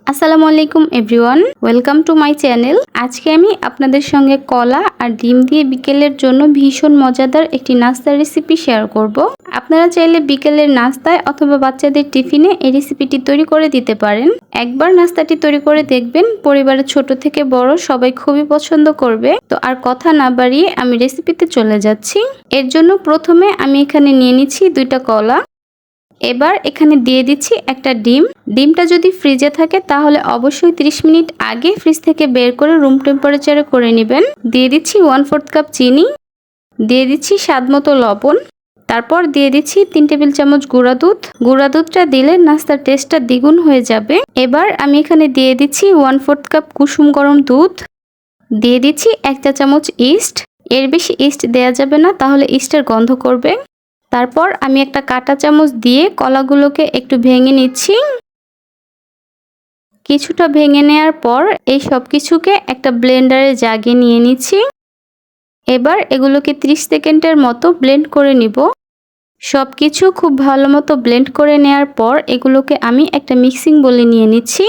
আসসালামু আলাইকুম everyone, welcome to my channel. আজকে আমি আপনাদের সঙ্গে কলা আর ডিম দিয়ে বিকেলের জন্য ভীষণ মজাদার একটি নাস্তার রেসিপি শেয়ার করব। আপনারা চাইলে বিকেলের নাস্তায় অথবা বাচ্চাদের টিফিনে এই রেসিপিটি তৈরি করে দিতে পারেন। একবার নাস্তাটি তৈরি করে দেখবেন, পরিবারের ছোট থেকে বড় সবাই খুবই পছন্দ করবে। তো আর কথা না বাড়িয়ে আমি রেসিপিতে চলে যাচ্ছি। এর জন্য প্রথমে আমি এখানে নিয়ে নিচ্ছি 2টা কলা। এবার এখানে দিয়ে দিচ্ছি একটা ডিম। ডিমটা যদি ফ্রিজে থাকে তাহলে অবশ্যই 30 মিনিট আগে ফ্রিজ থেকে বের করে রুম টেম্পারেচারে করে নেবেন। দিয়ে দিচ্ছি 1/4 কাপ চিনি, দিয়ে দিচ্ছি স্বাদমতো লবণ, তারপর দিয়ে দিচ্ছি 3 টেবিল চামচ গুঁড়া দুধ। গুঁড়া দুধটা দিলে নাস্তার টেস্টটা দ্বিগুণ হয়ে যাবে। এবার আমি এখানে দিয়ে দিচ্ছি 1/4 কাপ কুসুম গরম দুধ, দিয়ে দিচ্ছি 1 চা চামচ ইস্ট। এর বেশি ইস্ট দেয়া যাবে না, তাহলে ইস্টের গন্ধ করবে। তারপর আমি একটা কাঁটা চামচ দিয়ে কলাগুলোকে একটু ভেঙে নিচ্ছি। কিছুটা ভেঙে নেওয়ার পর এই সব কিছুকে একটা ব্লেন্ডারে জাগে নিয়ে নিচ্ছি। এবার এগুলোকে 30 সেকেন্ডের মতো ব্লেন্ড করে নিব। সব কিছু খুব ভালো মতো ব্লেন্ড করে নেওয়ার পর এগুলোকে আমি একটা মিক্সিং বোলে নিয়ে নিচ্ছি।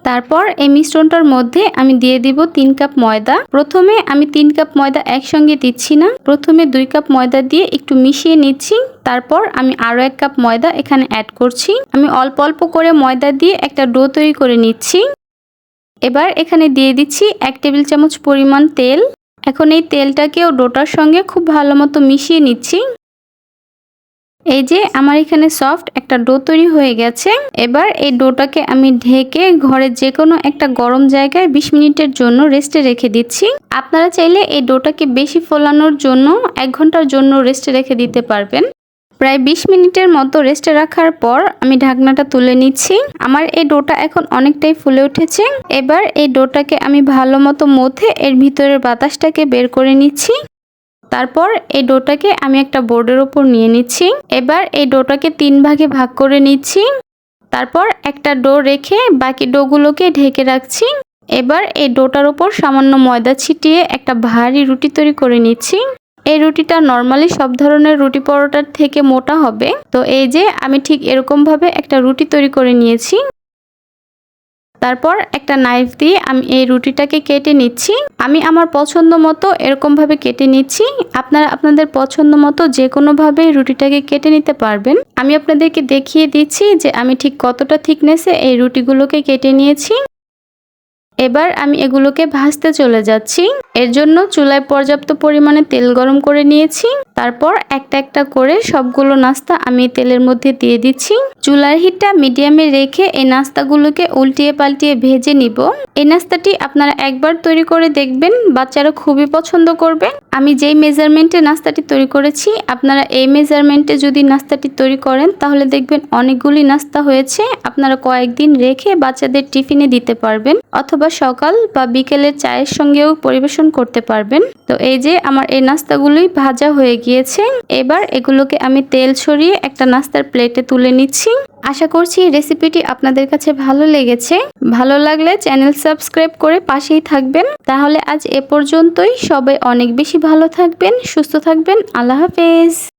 তারপর এই মিশ্রণটার মধ্যে আমি দিয়ে দিব 3 কাপ ময়দা। প্রথমে আমি 3 কাপ ময়দা একসঙ্গে দিচ্ছি না, প্রথমে 2 কাপ ময়দা দিয়ে একটু মিশিয়ে নিচ্ছি। তারপর আমি আরো 1 কাপ ময়দা এখানে অ্যাড করছি। আমি অল্প অল্প করে ময়দা দিয়ে একটা ডো তৈরি করে নিচ্ছি। এবার এখানে দিয়ে দিচ্ছি 1 টেবিল চামচ পরিমাণ তেল। এখন এই তেলটাকেও ডোটার সঙ্গে খুব ভালো মতো মিশিয়ে নিচ্ছি। এই যে আমার এখানে সফট একটা ডো তৈরি হয়ে গেছে। এবার এই ডোটাকে আমি ঢেকে ঘরে যে কোনো একটা গরম জায়গায় 20 মিনিটের জন্য রেস্টে রেখে দিচ্ছি। আপনারা চাইলে এই ডোটাকে বেশি ফোলানোর জন্য 1 ঘন্টার জন্য রেস্টে রেখে দিতে পারবেন। প্রায় 20 মিনিটের মতো রেস্টে রাখার পর আমি ঢাকনাটা তুলে নিচ্ছি। আমার এই ডোটা এখন অনেকটাই ফুলে উঠেছে। এবার এই ডোটাকে আমি ভালো মতো মথে এর ভিতরের বাতাসটাকে বের করে নিচ্ছি। তারপর এই ডোটাকে আমি একটা বোর্ডের উপর নিয়ে নিচ্ছি। এবার এই ডোটাকে 3 ভাগে ভাগ করে নিচ্ছি। তারপর একটা ডো রেখে বাকি ডোগুলোকে ঢেকে রাখছি। এবার এই ডোটার উপর সামান্য ময়দা ছিটিয়ে একটা ভারী রুটি তৈরি করে নিচ্ছি। এই রুটিটা নর্মালি সব ধরনের রুটি পরোটার থেকে মোটা হবে। তো এই যে আমি ঠিক এরকম ভাবে একটা রুটি তৈরি করে নিয়েছি। তারপর একটা নাইফ দিয়ে আমি এই রুটিটাকে কেটে নিচ্ছি। আমি আমার পছন্দ মতো এরকম ভাবে কেটে নিচ্ছি। আপনারা আপনাদের পছন্দ মতো যে কোনো ভাবে রুটিটাকে কেটে নিতে পারবেন। আমি আপনাদেরকে দেখিয়ে দিচ্ছি যে আমি ঠিক কতটা থিকনেসে এই রুটিগুলোকে কেটে নিয়েছি। এবার আমি এগুলোকে ভাজতে চলে যাচ্ছি। এর জন্য চুলায় পর্যাপ্ত পরিমাণে তেল গরম করে নিয়েছি। তারপর একটা একটা করে সবগুলো নাস্তা আমি তেলের মধ্যে দিয়ে দিচ্ছি। চুলার হিটটা মিডিয়ামে রেখে এই নাস্তাগুলোকে উল্টিয়ে পাল্টিয়ে ভেজে নিব। এই নাস্তাটি আপনারা একবার তৈরি করে দেখবেন, বাচ্চারা খুবই পছন্দ করবে। আমি যেই মেজারমেন্টে নাস্তাটি তৈরি করেছি, আপনারা এই মেজারমেন্টে যদি নাস্তাটি তৈরি করেন তাহলে দেখবেন অনেকগুলি নাস্তা হয়েছে। আপনারা কয়েকদিন রেখে বাচ্চাদের টিফিনে দিতে পারবেন অথবা সকাল বা বিকেলের চায়ের সঙ্গেও পরিবেশন করতে পারবেন। তো এই যে আমার এই নাস্তাগুলোই ভাজা হয়ে গিয়েছে। এবার এগুলোকে আমি তেল ছড়িয়ে একটা নাস্তার প্লেটে তুলে নিচ্ছি। আশা করছি রেসিপিটি আপনাদের কাছে ভালো লেগেছে। ভালো লাগলে চ্যানেল সাবস্ক্রাইব করে পাশেই থাকবেন। তাহলে আজ এ পর্যন্তই। সবাই অনেক বেশি ভালো থাকবেন, সুস্থ থাকবেন। আল্লাহ হাফেজ।